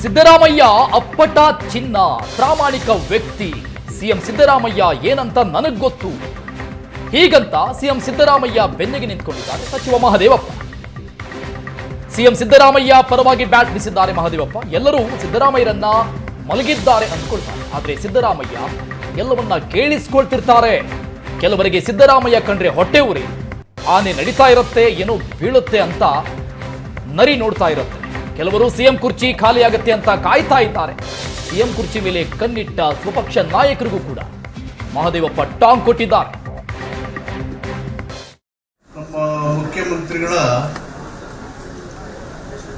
ಸಿದ್ದರಾಮಯ್ಯ ಅಪ್ಪಟ ಚಿನ್ನ, ಪ್ರಾಮಾಣಿಕ ವ್ಯಕ್ತಿ. ಸಿಎಂ ಸಿದ್ದರಾಮಯ್ಯ ಏನಂತ ನನಗ್ ಗೊತ್ತು. ಹೀಗಂತ ಸಿಎಂ ಸಿದ್ದರಾಮಯ್ಯ ಬೆನ್ನಿಗೆ ನಿಂತ್ಕೊಂಡಿದ್ದಾರೆ ಸಚಿವ ಮಹದೇವಪ್ಪ. ಸಿಎಂ ಸಿದ್ದರಾಮಯ್ಯ ಪರವಾಗಿ ಬ್ಯಾಟ್ ಬೀಸಿದ್ದಾರೆ ಮಹದೇವಪ್ಪ. ಎಲ್ಲರೂ ಸಿದ್ದರಾಮಯ್ಯರನ್ನ ಮಲಗಿದ್ದಾರೆ ಅಂದ್ಕೊಳ್ತಾರೆ, ಆದ್ರೆ ಸಿದ್ದರಾಮಯ್ಯ ಎಲ್ಲವನ್ನ ಕೇಳಿಸ್ಕೊಳ್ತಿರ್ತಾರೆ. ಕೆಲವರಿಗೆ ಸಿದ್ದರಾಮಯ್ಯ ಕಂಡ್ರೆ ಹೊಟ್ಟೆ ಉರಿ, ಆನೆ ನಡೀತಾ ಇರುತ್ತೆ, ಏನೋ ಬೀಳುತ್ತೆ ಅಂತ ನರಿ ನೋಡ್ತಾ ಇರುತ್ತೆ. ಕೆಲವರು ಸಿಎಂ ಕುರ್ಚಿ ಖಾಲಿಯಾಗತ್ತೆ ಅಂತ ಕಾಯ್ತಾ ಇದ್ದಾರೆ. ಸಿಎಂ ಕುರ್ಚಿ ಮೇಲೆ ಕಣ್ಣಿಟ್ಟ ಸ್ವಪಕ್ಷ ನಾಯಕರಿಗೂ ಕೂಡ ಮಹದೇವಪ್ಪ ಟಾಂಗ್ ಕೊಟ್ಟಿದ್ದಾರೆ. ನಮ್ಮ ಮುಖ್ಯಮಂತ್ರಿಗಳ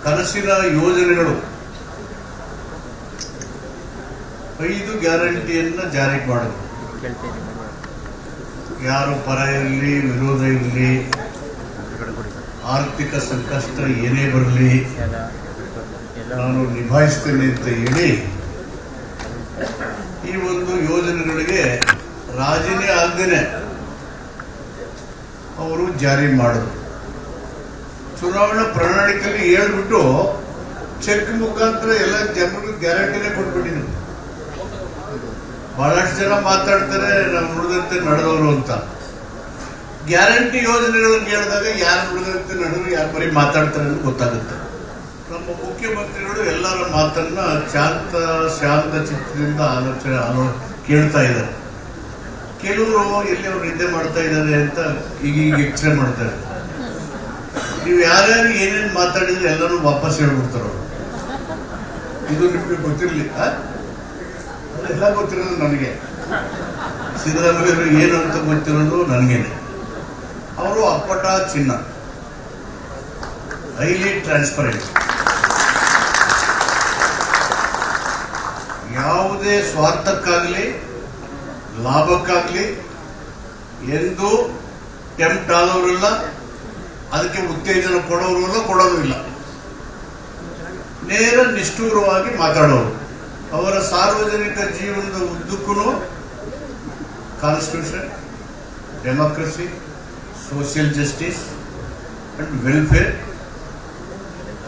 ಕನಸಿನ ಯೋಜನೆಗಳು 5 ಗ್ಯಾರಂಟಿಯನ್ನ ಜಾರಿಗೆ ಮಾಡೋದು. ಯಾರು ಪರ ಇರಲಿ ವಿರೋಧ ಇರಲಿ, ಆರ್ಥಿಕ ಸಂಕಷ್ಟ ಏನೇ ಬರಲಿ ನಾನು ನಿಭಾಯಿಸ್ತೇನೆ ಅಂತ ಹೇಳಿ ಈ ಒಂದು ಯೋಜನೆಗಳಿಗೆ ರಾಜಿನೇ ಆಗದೇನೆ ಅವರು ಜಾರಿ ಮಾಡಿದ್ರು. ಚುನಾವಣಾ ಪ್ರಣಾಳಿಕೆಯಲ್ಲಿ ಹೇಳ್ಬಿಟ್ಟು ಚೆಕ್ ಮುಖಾಂತರ ಎಲ್ಲ ಜನರಿಗೆ ಗ್ಯಾರಂಟಿನೇ ಕೊಟ್ಬಿಟ್ಟಿದ್ರು. ಬಹಳಷ್ಟು ಜನ ಮಾತಾಡ್ತಾರೆ ನಾವು ನುಡಿದಂತೆ ನಡೆದವರು ಅಂತ. ಗ್ಯಾರಂಟಿ ಯೋಜನೆಗಳನ್ನು ಹೇಳಿದಾಗ ಯಾರು ನುಡಿದಂತೆ ನಡೆದ್ರು, ಯಾರು ಬರೀ ಮಾತಾಡ್ತಾರೆ ಅಂತ ಗೊತ್ತಾಗುತ್ತೆ. ನಮ್ಮ ಮುಖ್ಯಮಂತ್ರಿಗಳು ಎಲ್ಲರ ಮಾತನ್ನ ಶಾಂತ ಚಿತ್ತದಿಂದ ಕೇಳ್ತಾ ಇದ್ದಾರೆ. ಕೆಲವರು ಎಲ್ಲಿ ಅವ್ರು ನಿದ್ದೆ ಮಾಡ್ತಾ ಇದ್ದಾರೆ ಅಂತ ಈಗ ಎಕ್ಸ್ರೇ ಮಾಡ್ತಾರೆ. ನೀವು ಯಾರ್ಯಾರು ಏನೇನು ಮಾತಾಡಿದ್ರೆ ಎಲ್ಲರೂ ವಾಪಸ್ ಹೇಳ್ಬಿಡ್ತಾರ. ಇದು ನಿಮಗೆ ಗೊತ್ತಿರಲಿ, ಎಲ್ಲ ಗೊತ್ತಿರೋದು ನನಗೆ. ಸಿದ್ದರಾಮಯ್ಯರು ಏನು ಅಂತ ಗೊತ್ತಿರೋದು ನನಗೇನೆ. ಅವರು ಅಪ್ಪಟ ಚಿನ್ನ, ಹೈಲಿ ಟ್ರಾನ್ಸ್ಪರೆಂಟ್. ಯಾವುದೇ ಸ್ವಾರ್ಥಕ್ಕಾಗಲಿ ಲಾಭಕ್ಕಾಗಲಿ ಎಂದು ಟೆಂಪ್ಟ್ ಆದವರಿಲ್ಲ, ಅದಕ್ಕೆ ಉತ್ತೇಜನ ಕೊಡೋರು ಕೊಡೋದು ಇಲ್ಲ. ನೇರ ನಿಷ್ಠೂರವಾಗಿ ಮಾತಾಡೋರು. ಅವರ ಸಾರ್ವಜನಿಕ ಜೀವನದ ಉದ್ದಕ್ಕೂ constitution, democracy, social justice and welfare,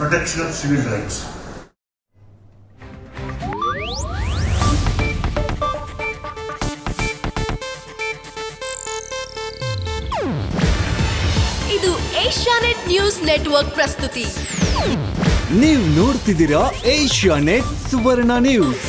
protection of civil rights. ಇದು ಏಷ್ಯಾನೆಟ್ ನ್ಯೂಸ್ ನೆಟ್ವರ್ಕ್ ಪ್ರಸ್ತುತಿ. ನೀವು ನೋಡ್ತಿದ್ದೀರಾ ಏಷ್ಯಾನೆಟ್ ಸುವರ್ಣ ನ್ಯೂಸ್.